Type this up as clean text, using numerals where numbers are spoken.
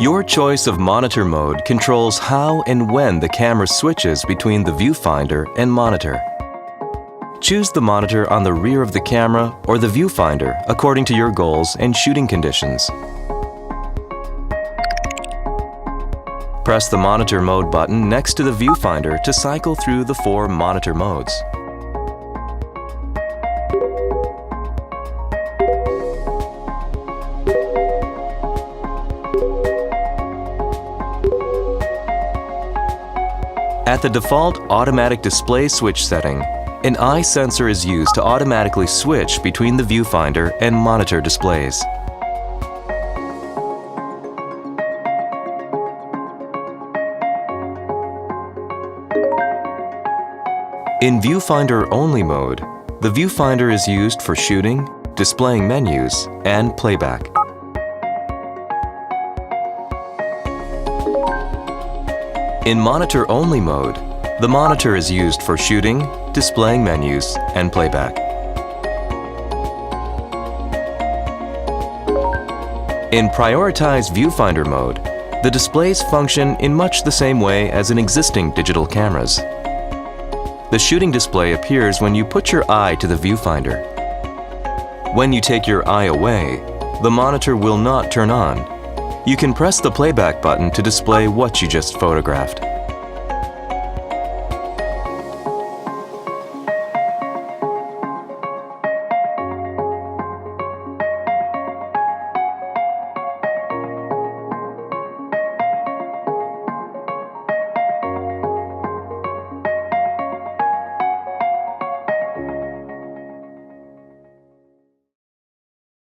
Your choice of monitor mode controls how and when the camera switches between the viewfinder and monitor. Choose the monitor on the rear of the camera or the viewfinder according to your goals and shooting conditions. Press the monitor mode button next to the viewfinder to cycle through the 4 monitor modes. At the default automatic display switch setting, an eye sensor is used to automatically switch between the viewfinder and monitor displays. In viewfinder-only mode, the viewfinder is used for shooting, displaying menus, and playback. In monitor-only mode, the monitor is used for shooting, displaying menus, and playback. In prioritized viewfinder mode, the displays function in much the same way as in existing digital cameras. The shooting display appears when you put your eye to the viewfinder. When you take your eye away, the monitor will not turn on. You can press the playback button to display what you just photographed.